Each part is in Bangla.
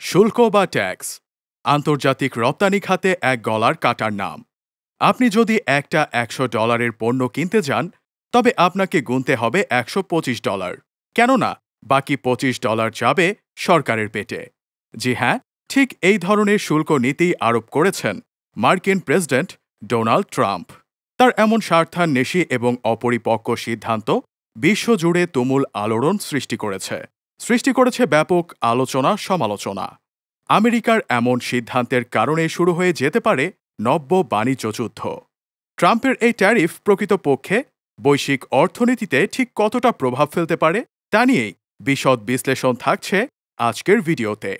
শুল্ক বা ট্যাক্স আন্তর্জাতিক রপ্তানি খাতে এক গলার কাটার নাম। আপনি যদি একটা $100 পণ্য কিনতে যান, তবে আপনাকে গুনতে হবে $125, কেননা বাকি $25 যাবে সরকারের পেটে। জি হ্যাঁ, ঠিক এই ধরনের শুল্ক নীতি আরোপ করেছেন মার্কিন প্রেসিডেন্ট ডোনাল্ড ট্রাম্প। তার এমন স্বার্থান্বেষী এবং অপরিপক্ব সিদ্ধান্ত বিশ্বজুড়ে তুমুল আলোড়ন সৃষ্টি করেছে ব্যাপক আলোচনা সমালোচনা। আমেরিকার এমন সিদ্ধান্তের কারণে শুরু হয়ে যেতে পারে নব্য বাণিজ্য যুদ্ধ। ট্রাম্পের এই ট্যারিফ প্রকৃতপক্ষে বৈশ্বিক অর্থনীতিতে ঠিক কতটা প্রভাব ফেলতে পারে তা নিয়েই বিশদ বিশ্লেষণ থাকছে আজকের ভিডিওতে।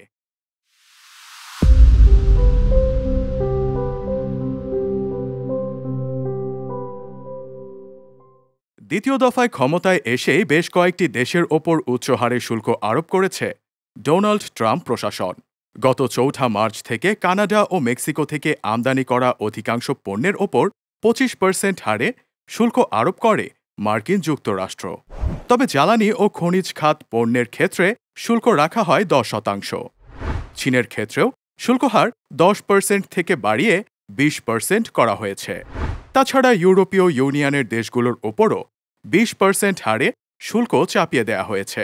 দ্বিতীয় দফায় ক্ষমতায় এসেই বেশ কয়েকটি দেশের ওপর উচ্চহারে শুল্ক আরোপ করেছে ডোনাল্ড ট্রাম্প প্রশাসন। গত 4 মার্চ থেকে কানাডা ও মেক্সিকো থেকে আমদানি করা অধিকাংশ পণ্যের ওপর 25% হারে শুল্ক আরোপ করে মার্কিন যুক্তরাষ্ট্র। তবে জ্বালানি ও খনিজ খাত পণ্যের ক্ষেত্রে শুল্ক রাখা হয় 10%। চীনের ক্ষেত্রেও শুল্কহার 10% থেকে বাড়িয়ে 20% করা হয়েছে। তাছাড়া ইউরোপীয় ইউনিয়নের দেশগুলোর ওপরও 20% হারে শুল্ক চাপিয়ে দেয়া হয়েছে।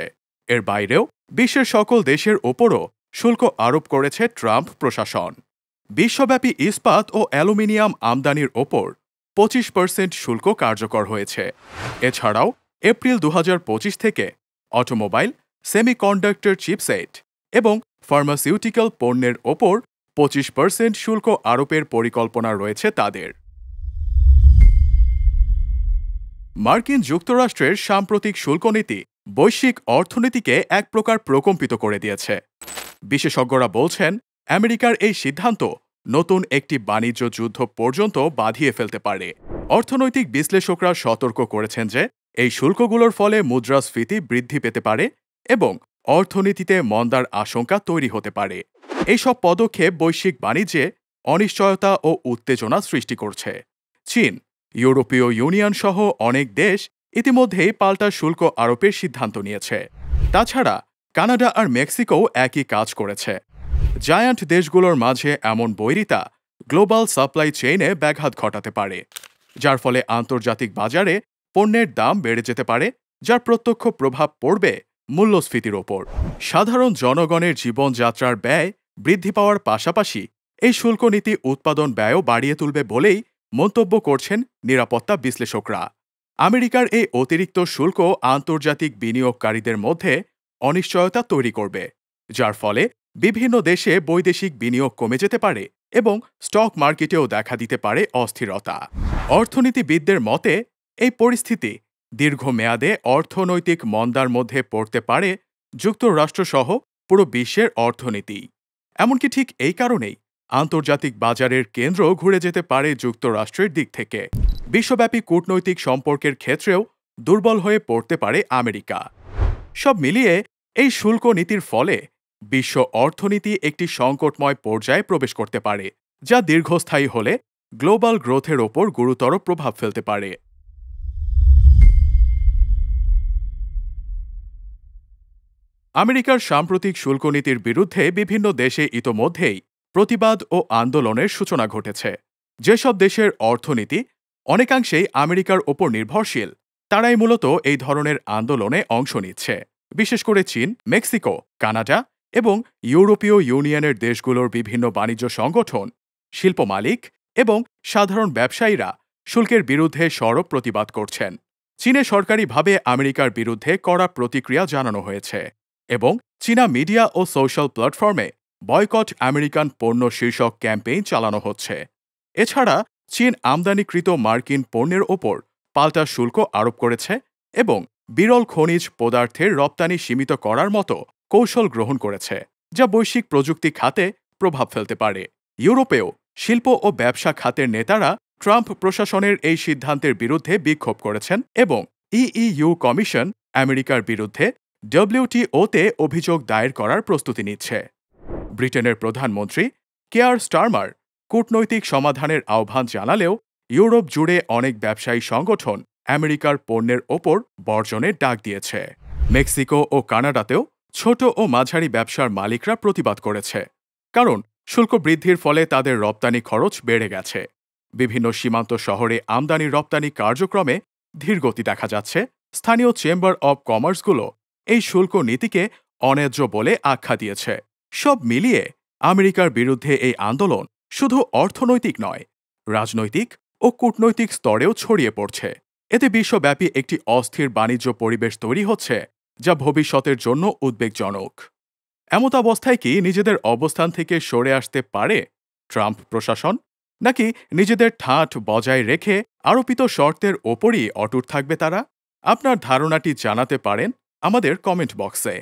এর বাইরেও বিশ্বের সকল দেশের ওপরও শুল্ক আরোপ করেছে ট্রাম্প প্রশাসন। বিশ্বব্যাপী ইস্পাত ও অ্যালুমিনিয়াম আমদানির ওপর 25% শুল্ক কার্যকর হয়েছে। এছাড়াও এপ্রিল 2025 থেকে অটোমোবাইল, সেমিকন্ডাক্টর চিপসেট এবং ফার্মাসিউটিক্যাল পণ্যের ওপর 25% শুল্ক আরোপের পরিকল্পনা রয়েছে তাদের। মার্কিন যুক্তরাষ্ট্রের সাম্প্রতিক শুল্কনীতি বৈশ্বিক অর্থনীতিকে এক প্রকার প্রকম্পিত করে দিয়েছে। বিশেষজ্ঞরা বলছেন, আমেরিকার এই সিদ্ধান্ত নতুন একটি বাণিজ্য যুদ্ধ পর্যন্ত বাঁধিয়ে ফেলতে পারে। অর্থনৈতিক বিশ্লেষকরা সতর্ক করেছেন যে এই শুল্কগুলোর ফলে মুদ্রাস্ফীতি বৃদ্ধি পেতে পারে এবং অর্থনীতিতে মন্দার আশঙ্কা তৈরি হতে পারে। এইসব পদক্ষেপ বৈশ্বিক বাণিজ্যে অনিশ্চয়তা ও উত্তেজনা সৃষ্টি করছে। চীন, ইউরোপীয় ইউনিয়ন সহ অনেক দেশ ইতিমধ্যেই পাল্টা শুল্ক আরোপের সিদ্ধান্ত নিয়েছে। তাছাড়া কানাডা আর মেক্সিকোও একই কাজ করেছে। জায়ান্ট দেশগুলোর মাঝে এমন বৈরিতা গ্লোবাল সাপ্লাই চেইনে ব্যাঘাত ঘটাতে পারে, যার ফলে আন্তর্জাতিক বাজারে পণ্যের দাম বেড়ে যেতে পারে, যার প্রত্যক্ষ প্রভাব পড়বে মূল্যস্ফীতির ওপর। সাধারণ জনগণের জীবনযাত্রার ব্যয় বৃদ্ধি পাওয়ার পাশাপাশি এই শুল্ক নীতি উৎপাদন ব্যয়ও বাড়িয়ে তুলবে বলেই মন্তব্য করছেন নিরাপত্তা বিশ্লেষকরা। আমেরিকার এই অতিরিক্ত শুল্ক আন্তর্জাতিক বিনিয়োগকারীদের মধ্যে অনিশ্চয়তা তৈরি করবে, যার ফলে বিভিন্ন দেশে বৈদেশিক বিনিয়োগ কমে যেতে পারে এবং স্টক মার্কেটেও দেখা দিতে পারে অস্থিরতা। অর্থনীতিবিদদের মতে এই পরিস্থিতি দীর্ঘমেয়াদে অর্থনৈতিক মন্দার মধ্যে পড়তে পারে যুক্তরাষ্ট্রসহ পুরো বিশ্বের অর্থনীতি। এমনকি ঠিক এই কারণেই আন্তর্জাতিক বাজারের কেন্দ্র ঘুরে যেতে পারে যুক্তরাষ্ট্রের দিক থেকে। বিশ্বব্যাপী কূটনৈতিক সম্পর্কের ক্ষেত্রেও দুর্বল হয়ে পড়তে পারে আমেরিকা। সব মিলিয়ে এই শুল্ক নীতির ফলে বিশ্ব অর্থনীতি একটি সংকটময় পর্যায়ে প্রবেশ করতে পারে, যা দীর্ঘস্থায়ী হলে গ্লোবাল গ্রোথের ওপর গুরুতর প্রভাব ফেলতে পারে। আমেরিকার সাম্প্রতিক শুল্কনীতির বিরুদ্ধে বিভিন্ন দেশে ইতোমধ্যেই প্রতিবাদ ও আন্দোলনের সূচনা ঘটেছে। যেসব দেশের অর্থনীতি অনেকাংশেই আমেরিকার ওপর নির্ভরশীল, তারাই মূলত এই ধরনের আন্দোলনে অংশ নিচ্ছে। বিশেষ করে চীন, মেক্সিকো, কানাডা এবং ইউরোপীয় ইউনিয়নের দেশগুলোর বিভিন্ন বাণিজ্য সংগঠন, শিল্প মালিক এবং সাধারণ ব্যবসায়ীরা শুল্কের বিরুদ্ধে সরব প্রতিবাদ করছেন। চীনে সরকারিভাবে আমেরিকার বিরুদ্ধে কড়া প্রতিক্রিয়া জানানো হয়েছে এবং চীনা মিডিয়া ও সোশ্যাল প্ল্যাটফর্মে বয়কট আমেরিকান পণ্য শীর্ষক ক্যাম্পেইন চালানো হচ্ছে। এছাড়া চীন আমদানিকৃত মার্কিন পণ্যের ওপর পাল্টা শুল্ক আরোপ করেছে এবং বিরল খনিজ পদার্থের রপ্তানি সীমিত করার মতো কৌশল গ্রহণ করেছে, যা বৈশ্বিক প্রযুক্তি খাতে প্রভাব ফেলতে পারে। ইউরোপেও শিল্প ও ব্যবসা খাতের নেতারা ট্রাম্প প্রশাসনের এই সিদ্ধান্তের বিরুদ্ধে বিক্ষোভ করেছেন এবং ইইউ কমিশন আমেরিকার বিরুদ্ধে ডব্লিউটিওতে অভিযোগ দায়ের করার প্রস্তুতি নিচ্ছে। ব্রিটেনের প্রধানমন্ত্রী কেয়ার স্টারমার কূটনৈতিক সমাধানের আহ্বান জানালেও ইউরোপ জুড়ে অনেক ব্যবসায়ী সংগঠন আমেরিকার পণ্যের ওপর বর্জনের ডাক দিয়েছে। মেক্সিকো ও কানাডাতেও ছোট ও মাঝারি ব্যবসার মালিকরা প্রতিবাদ করেছে, কারণ শুল্ক বৃদ্ধির ফলে তাদের রপ্তানি খরচ বেড়ে গেছে। বিভিন্ন সীমান্ত শহরে আমদানি রপ্তানি কার্যক্রমে ধীরগতি দেখা যাচ্ছে। স্থানীয় চেম্বার অব কমার্সগুলো এই শুল্ক নীতিকে অন্যায্য বলে আখ্যা দিয়েছে। সব মিলিয়ে আমেরিকার বিরুদ্ধে এই আন্দোলন শুধু অর্থনৈতিক নয়, রাজনৈতিক ও কূটনৈতিক স্তরেও ছড়িয়ে পড়ছে। এতে বিশ্বব্যাপী একটি অস্থির বাণিজ্য পরিবেশ তৈরি হচ্ছে, যা ভবিষ্যতের জন্য উদ্বেগজনক। এমতাবস্থায় কি নিজেদের অবস্থান থেকে সরে আসতে পারে ট্রাম্প প্রশাসন, নাকি নিজেদের ঠাঁট বজায় রেখে আরোপিত শর্তের ওপরই অটুট থাকবে তারা? আপনার ধারণাটি জানাতে পারেন আমাদের কমেন্ট বক্সে।